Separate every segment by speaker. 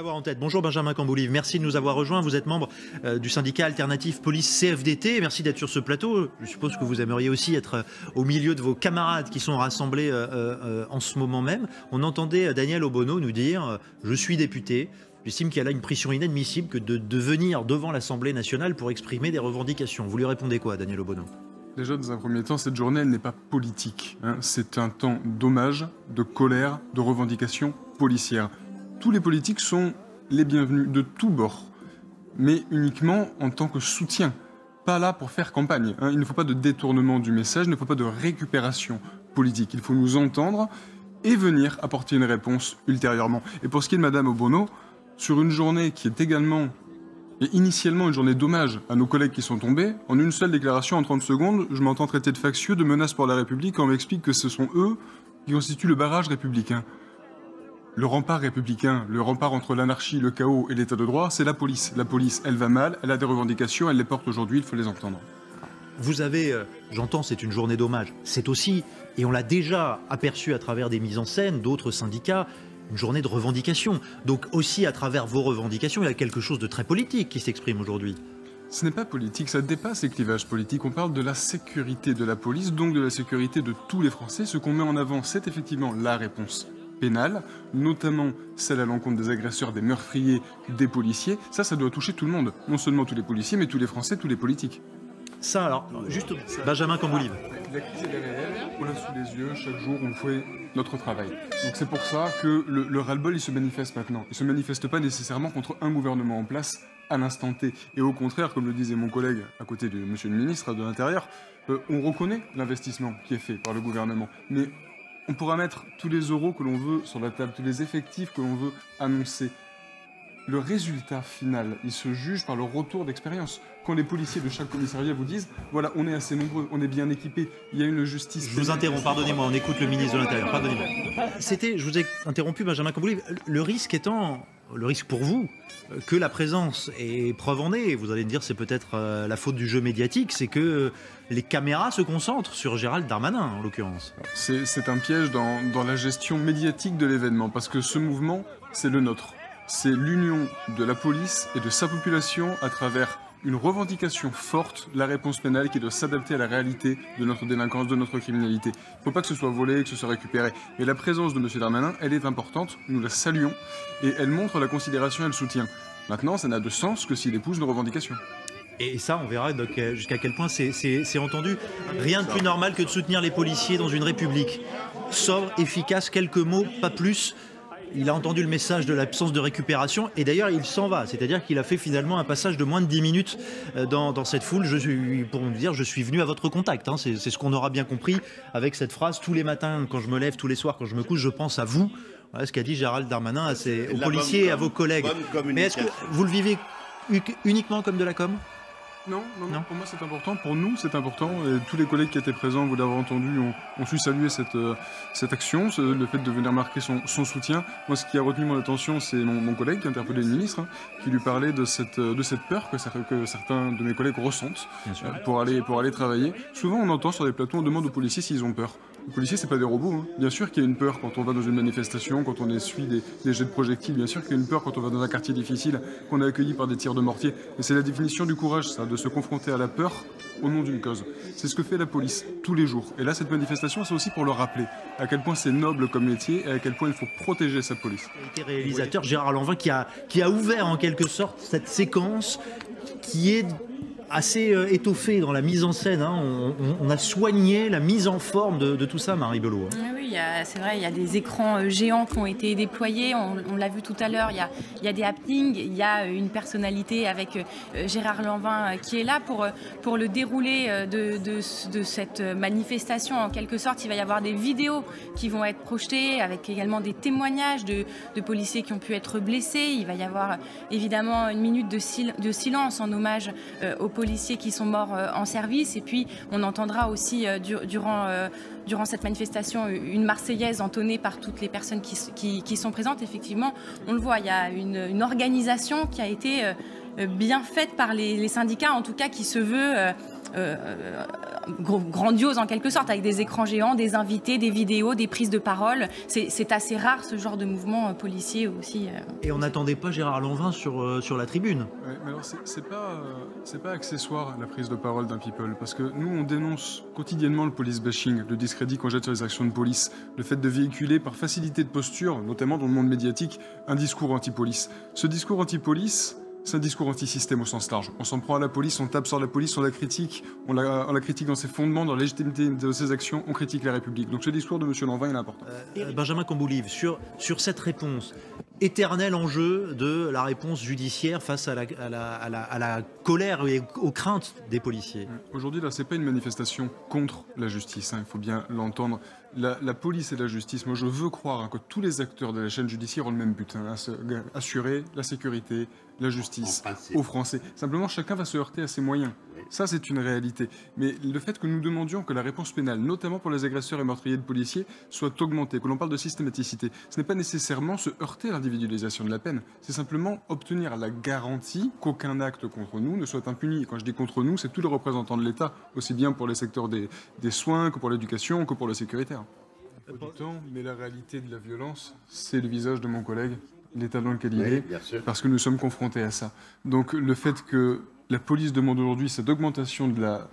Speaker 1: l'avoir en tête. Bonjour Benjamin Camboulive, merci de nous avoir rejoints. Vous êtes membre du syndicat alternatif police CFDT. Merci d'être sur ce plateau. Je suppose que vous aimeriez aussi être au milieu de vos camarades qui sont rassemblés en ce moment même. On entendait Daniel Obono nous dire « Je suis député ». J'estime qu'il y a là une pression inadmissible que de venir devant l'Assemblée nationale pour exprimer des revendications. Vous lui répondez quoi, Daniel Obono ?
Speaker 2: Déjà, dans un premier temps, cette journée, elle n'est pas politique. C'est un temps d'hommage, de colère, de revendication policière. Tous les politiques sont les bienvenus de tous bords, mais uniquement en tant que soutien, pas là pour faire campagne. Il ne faut pas de détournement du message, il ne faut pas de récupération politique. Il faut nous entendre et venir apporter une réponse ultérieurement. Et pour ce qui est de Madame Obono, sur une journée qui est également et initialement une journée d'hommage à nos collègues qui sont tombés, en une seule déclaration en 30 secondes, je m'entends traiter de factieux, de menaces pour la République, quand on m'explique que ce sont eux qui constituent le barrage républicain. Le rempart républicain, le rempart entre l'anarchie, le chaos et l'état de droit, c'est la police. La police, elle va mal, elle a des revendications, elle les porte aujourd'hui, il faut les entendre.
Speaker 1: Vous avez, j'entends, c'est une journée d'hommage. C'est aussi, et on l'a déjà aperçu à travers des mises en scène d'autres syndicats, une journée de revendication. Donc aussi, à travers vos revendications, il y a quelque chose de très politique qui s'exprime aujourd'hui.
Speaker 2: Ce n'est pas politique, ça dépasse les clivages politiques. On parle de la sécurité de la police, donc de la sécurité de tous les Français. Ce qu'on met en avant, c'est effectivement la réponse pénale, notamment celle à l'encontre des agresseurs, des meurtriers, des policiers. Ça doit toucher tout le monde. Non seulement tous les policiers, mais tous les Français, tous les politiques.
Speaker 1: Ça, alors, juste Benjamin Camboulive.
Speaker 2: La crise est derrière elle, on l'a sous les yeux, chaque jour on fait notre travail. Donc c'est pour ça que le ras-le-bol il se manifeste maintenant. Il ne se manifeste pas nécessairement contre un gouvernement en place à l'instant T. Et au contraire, comme le disait mon collègue à côté de monsieur le ministre de l'Intérieur, on reconnaît l'investissement qui est fait par le gouvernement. Mais on pourra mettre tous les euros que l'on veut sur la table, tous les effectifs que l'on veut annoncer. Le résultat final, il se juge par le retour d'expérience. Quand les policiers de chaque commissariat vous disent « Voilà, on est assez nombreux, on est bien équipés, il y a une justice... »
Speaker 1: Je vous interromps, pardonnez-moi, on écoute le ministre de l'Intérieur, pardonnez-moi. Je vous ai interrompu, Benjamin Camboulive, le risque étant, le risque pour vous, que la présence est preuve en est, vous allez me dire c'est peut-être la faute du jeu médiatique, c'est que les caméras se concentrent sur Gérald Darmanin, en l'occurrence.
Speaker 2: C'est un piège dans la gestion médiatique de l'événement, parce que ce mouvement, c'est le nôtre. C'est l'union de la police et de sa population à travers une revendication forte, la réponse pénale qui doit s'adapter à la réalité de notre délinquance, de notre criminalité. Il ne faut pas que ce soit volé, que ce soit récupéré. Mais la présence de M. Darmanin, elle est importante, nous la saluons, et elle montre la considération et le soutien. Maintenant, ça n'a de sens que s'il épouse nos revendications.
Speaker 1: Et ça, on verra jusqu'à quel point c'est entendu. Rien de plus normal que de soutenir les policiers dans une république. Sobre, efficace, quelques mots, pas plus. Il a entendu le message de l'absence de récupération et d'ailleurs il s'en va. C'est-à-dire qu'il a fait finalement un passage de moins de 10 minutes dans cette foule. Pour me dire, je suis venu à votre contact. Hein. C'est ce qu'on aura bien compris avec cette phrase. Tous les matins, quand je me lève, tous les soirs, quand je me couche, je pense à vous. Voilà ce qu'a dit Gérald Darmanin aux policiers et à vos collègues. Mais est-ce que vous le vivez uniquement comme de la com ?
Speaker 2: Non, pour moi c'est important, pour nous c'est important, et tous les collègues qui étaient présents, vous l'avez entendu, ont su saluer cette action, le fait de venir marquer son soutien. Moi ce qui a retenu mon attention c'est mon collègue qui a interpellé le ministre, qui lui parlait de cette peur que certains de mes collègues ressentent pour aller travailler. Souvent on entend sur les plateaux, on demande aux policiers s'ils ont peur. Les policiers, c'est pas des robots. Hein. Bien sûr qu'il y a une peur quand on va dans une manifestation, quand on essuie des jets de projectiles. Bien sûr qu'il y a une peur quand on va dans un quartier difficile, qu'on est accueilli par des tirs de mortier. Mais c'est la définition du courage, ça, de se confronter à la peur au nom d'une cause. C'est ce que fait la police tous les jours. Et là, cette manifestation, c'est aussi pour le rappeler à quel point c'est noble comme métier et à quel point il faut protéger sa police.
Speaker 1: Il a été réalisateur Gérard Lanvin qui a ouvert en quelque sorte cette séquence qui est assez étoffé dans la mise en scène. Hein. On a soigné la mise en forme de tout ça, Marie Belot.
Speaker 3: Oui, c'est vrai, il y a des écrans géants qui ont été déployés. On l'a vu tout à l'heure, il y a des happenings, il y a une personnalité avec Gérard Lanvin qui est là pour le déroulé de cette manifestation. En quelque sorte, il va y avoir des vidéos qui vont être projetées avec également des témoignages de policiers qui ont pu être blessés. Il va y avoir évidemment une minute de silence en hommage aux policiers qui sont morts en service, et puis on entendra aussi durant cette manifestation une Marseillaise entonnée par toutes les personnes qui sont présentes. Effectivement, on le voit, il y a une organisation qui a été bien faite par les syndicats, en tout cas qui se veut grandiose en quelque sorte, avec des écrans géants, des invités, des vidéos, des prises de parole. C'est assez rare ce genre de mouvement policier aussi.
Speaker 1: Et on n'attendait pas Gérard Lanvin sur la tribune.
Speaker 2: Ouais, mais alors c'est pas accessoire la prise de parole d'un people, parce que nous on dénonce quotidiennement le police bashing, le discrédit qu'on jette sur les actions de police, le fait de véhiculer par facilité de posture, notamment dans le monde médiatique, un discours anti-police. Ce discours anti-police, c'est un discours anti-système au sens large. On s'en prend à la police, on tape sur la police, on la critique dans ses fondements, dans la légitimité de ses actions, on critique la République. Donc ce discours de M. Lanvin, il est important.
Speaker 1: Benjamin Camboulive, sur cette réponse, éternel enjeu de la réponse judiciaire face à la colère et aux craintes des policiers.
Speaker 2: Aujourd'hui, là, c'est pas une manifestation contre la justice, il faut bien l'entendre. La police et la justice, moi je veux croire que tous les acteurs de la chaîne judiciaire ont le même but, assurer la sécurité, la justice aux Français. Simplement, chacun va se heurter à ses moyens. Ça, c'est une réalité. Mais le fait que nous demandions que la réponse pénale, notamment pour les agresseurs et meurtriers de policiers, soit augmentée, que l'on parle de systématicité, ce n'est pas nécessairement se heurter à l'individualisation de la peine. C'est simplement obtenir la garantie qu'aucun acte contre nous ne soit impuni. Et quand je dis contre nous, c'est tous les représentants de l'État, aussi bien pour les secteurs des soins que pour l'éducation que pour le sécuritaire. Mais la réalité de la violence, c'est le visage de mon collègue, l'état dans lequel il est, parce que nous sommes confrontés à ça. Donc le fait que la police demande aujourd'hui cette augmentation de la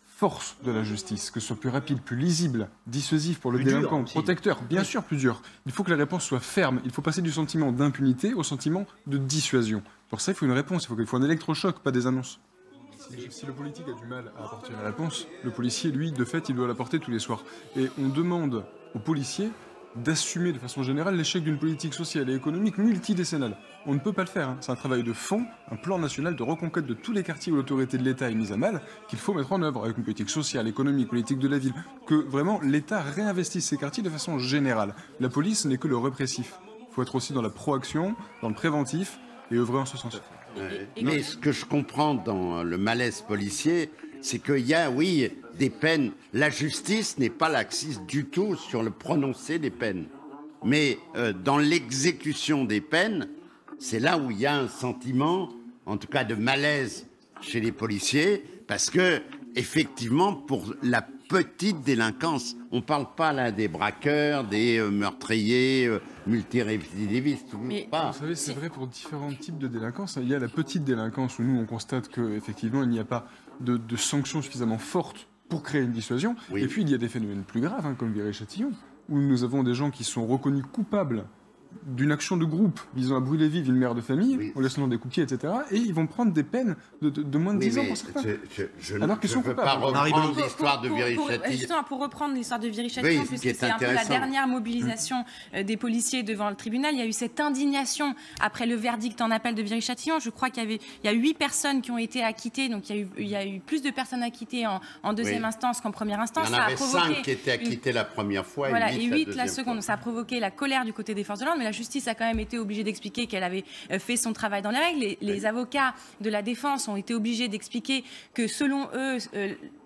Speaker 2: force de la justice, que ce soit plus rapide, plus lisible, dissuasif pour le délinquant, protecteur, bien sûr plus dur. Il faut que la réponse soit ferme. Il faut passer du sentiment d'impunité au sentiment de dissuasion. Pour ça, il faut une réponse. Il faut un électrochoc, pas des annonces. Si le politique a du mal à apporter la réponse, le policier, lui, de fait, il doit l'apporter tous les soirs. Et on demande aux policiers d'assumer de façon générale l'échec d'une politique sociale et économique multidécennale. On ne peut pas le faire. C'est un travail de fond, un plan national de reconquête de tous les quartiers où l'autorité de l'État est mise à mal, qu'il faut mettre en œuvre avec une politique sociale, économique, politique de la ville, que vraiment l'État réinvestisse ces quartiers de façon générale. La police n'est que le répressif. Il faut être aussi dans la proaction, dans le préventif et œuvrer en ce sens.
Speaker 4: Mais ce que je comprends dans le malaise policier, c'est qu'il y a, oui, des peines. La justice n'est pas laxiste du tout sur le prononcé des peines. Mais dans l'exécution des peines, c'est là où il y a un sentiment, en tout cas de malaise chez les policiers, parce que, effectivement, pour la petite délinquance, on ne parle pas là des braqueurs, des meurtriers, multirécidivistes, pas.
Speaker 2: Vous savez, c'est vrai pour différents types de délinquance. Il y a la petite délinquance où nous, on constate qu'effectivement, il n'y a pas de sanctions suffisamment fortes pour créer une dissuasion. Oui. Et puis, il y a des phénomènes plus graves, comme Viry-Châtillon, où nous avons des gens qui sont reconnus coupables d'une action de groupe visant à brûler vive une mère de famille, en laissant des cookies, etc. Et ils vont prendre des peines de moins de 10 ans pour certains. Alors qu'ils sont coupables.
Speaker 4: Reprendre l'histoire de Viry-Châtillon.
Speaker 3: Justement, pour reprendre l'histoire de Viry-Châtillon, puisque c'est un peu la dernière mobilisation des policiers devant le tribunal, il y a eu cette indignation après le verdict en appel de Viry-Châtillon. Je crois qu'il y a 8 personnes qui ont été acquittées, donc il y a eu plus de personnes acquittées en deuxième instance qu'en première instance.
Speaker 4: Il y en avait 5 qui étaient acquittés la première fois et 8
Speaker 3: la seconde. Ça a provoqué la colère du côté des forces de l'ordre, mais la justice a quand même été obligée d'expliquer qu'elle avait fait son travail dans les règles. Les avocats de la défense ont été obligés d'expliquer que selon eux,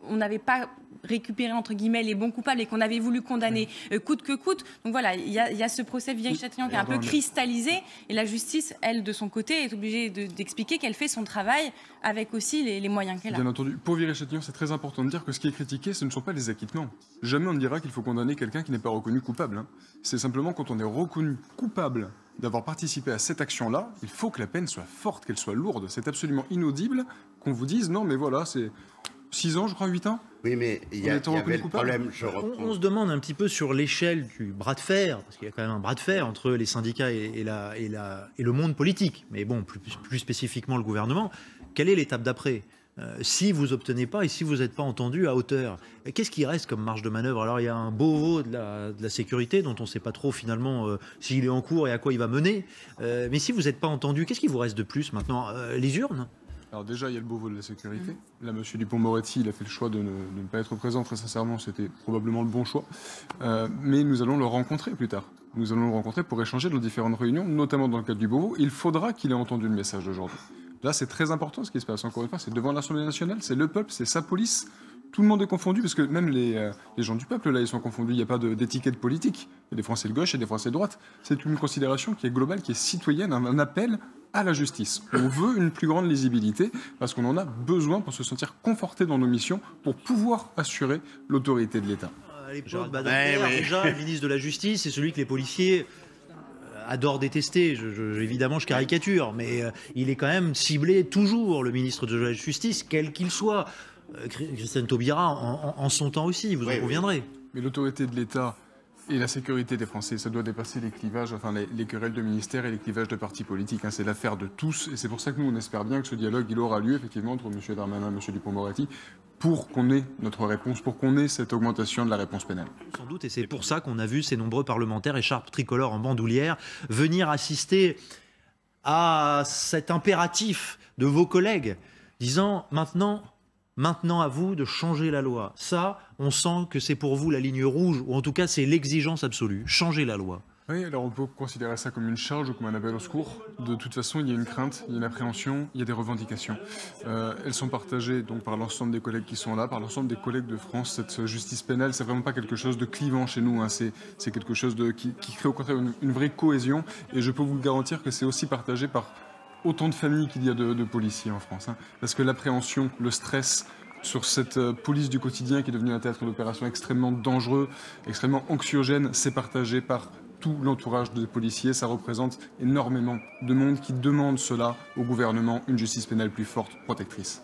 Speaker 3: on n'avait pas récupéré entre guillemets les bons coupables et qu'on avait voulu condamner coûte que coûte. Donc voilà, il y a ce procès Viry-Châtillon qui est un peu cristallisé et la justice, elle, de son côté, est obligée d'expliquer qu'elle fait son travail avec aussi les moyens qu'elle a.
Speaker 2: Bien entendu. Pour Viry-Châtillon, c'est très important de dire que ce qui est critiqué, ce ne sont pas les acquittements. Jamais on ne dira qu'il faut condamner quelqu'un qui n'est pas reconnu coupable. C'est simplement quand on est reconnu coupable d'avoir participé à cette action-là, il faut que la peine soit forte, qu'elle soit lourde. C'est absolument inaudible qu'on vous dise non mais voilà, c'est 6 ans, je crois, 8 ans.
Speaker 4: Oui, mais il y avait le problème,
Speaker 1: on se demande un petit peu sur l'échelle du bras de fer, parce qu'il y a quand même un bras de fer entre les syndicats et le monde politique, mais bon, plus spécifiquement le gouvernement. Quelle est l'étape d'après ? Si vous n'obtenez pas et si vous n'êtes pas entendu à hauteur, qu'est-ce qui reste comme marge de manœuvre ? Alors il y a un Beauvau de la sécurité dont on ne sait pas trop finalement s'il est en cours et à quoi il va mener. Mais si vous n'êtes pas entendu, qu'est-ce qui vous reste de plus maintenant ? Les urnes ?
Speaker 2: Alors déjà, il y a le Beauvau de la sécurité. Là, M. Dupond-Moretti, il a fait le choix de ne pas être présent. Très sincèrement, c'était probablement le bon choix. Mais nous allons le rencontrer plus tard. Nous allons le rencontrer pour échanger dans différentes réunions, notamment dans le cadre du Beauvau. Il faudra qu'il ait entendu le message d'aujourd'hui. Là, c'est très important ce qui se passe. Encore une fois, c'est devant l'Assemblée nationale, c'est le peuple, c'est sa police Tout le monde est confondu, parce que même les gens du peuple, là, ils sont confondus. Il n'y a pas d'étiquette politique. Il y a des Français de gauche et des Français de droite. C'est une considération qui est globale, qui est citoyenne, un appel à la justice. On veut une plus grande lisibilité, parce qu'on en a besoin pour se sentir conforté dans nos missions, pour pouvoir assurer l'autorité de l'État.
Speaker 1: À l'époque, déjà, le ministre de la Justice, c'est celui que les policiers adore détester. Évidemment, je caricature, mais il est quand même ciblé toujours, le ministre de la Justice, quel qu'il soit. Christiane Taubira, en son temps aussi, vous en conviendrez.
Speaker 2: Mais l'autorité de l'État et la sécurité des Français, ça doit dépasser les clivages, enfin les querelles de ministères et les clivages de partis politiques. C'est l'affaire de tous, et c'est pour ça que nous, on espère bien que ce dialogue, il aura lieu, effectivement, entre M. Darmanin et M. Dupond-Moretti, pour qu'on ait notre réponse, pour qu'on ait cette augmentation de la réponse pénale.
Speaker 1: Sans doute, et c'est pour ça qu'on a vu ces nombreux parlementaires, écharpes tricolores en bandoulière, venir assister à cet impératif de vos collègues, disant maintenant à vous de changer la loi. Ça, on sent que c'est pour vous la ligne rouge, ou en tout cas c'est l'exigence absolue, changer la loi.
Speaker 2: Oui, alors on peut considérer ça comme une charge ou comme un appel au secours. De toute façon, il y a une crainte, il y a une appréhension, il y a des revendications. Elles sont partagées donc par l'ensemble des collègues qui sont là, par l'ensemble des collègues de France. Cette justice pénale, c'est vraiment pas quelque chose de clivant chez nous, c'est quelque chose qui crée au contraire une vraie cohésion. Et je peux vous garantir que c'est aussi partagé par autant de familles qu'il y a de policiers en France. Parce que l'appréhension, le stress sur cette police du quotidien qui est devenue un théâtre d'opération extrêmement dangereux, extrêmement anxiogène, c'est partagé par tout l'entourage des policiers. Ça représente énormément de monde qui demande cela au gouvernement, une justice pénale plus forte, protectrice.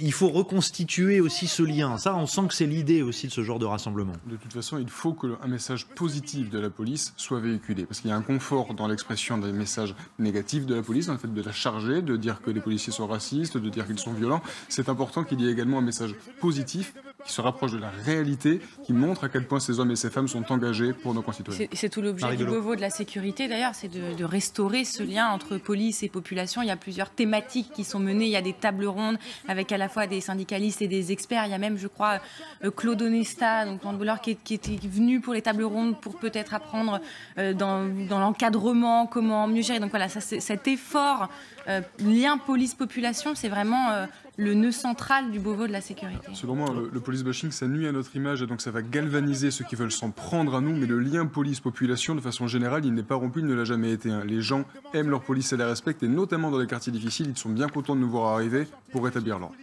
Speaker 1: Il faut reconstituer aussi ce lien. Ça, on sent que c'est l'idée aussi de ce genre de rassemblement.
Speaker 2: De toute façon, il faut qu'un message positif de la police soit véhiculé. Parce qu'il y a un confort dans l'expression des messages négatifs de la police, dans le fait de la charger, de dire que les policiers sont racistes, de dire qu'ils sont violents. C'est important qu'il y ait également un message positif qui se rapproche de la réalité, qui montre à quel point ces hommes et ces femmes sont engagés pour nos concitoyens.
Speaker 3: C'est tout l'objet du Beauvau de la sécurité, d'ailleurs, c'est de restaurer ce lien entre police et population. Il y a plusieurs thématiques qui sont menées, il y a des tables rondes avec à la fois des syndicalistes et des experts. Il y a même, je crois, Claude Onesta, donc handballeur, qui était venu pour les tables rondes pour peut-être apprendre dans l'encadrement comment mieux gérer. Donc voilà, cet effort lien police-population, c'est vraiment le nœud central du Beauvau de la sécurité.
Speaker 2: Selon moi, le police bashing, ça nuit à notre image et donc ça va galvaniser ceux qui veulent s'en prendre à nous, mais le lien police-population, de façon générale, il n'est pas rompu, il ne l'a jamais été. Les gens aiment leur police et la respectent, et notamment dans les quartiers difficiles, ils sont bien contents de nous voir arriver pour rétablir l'ordre.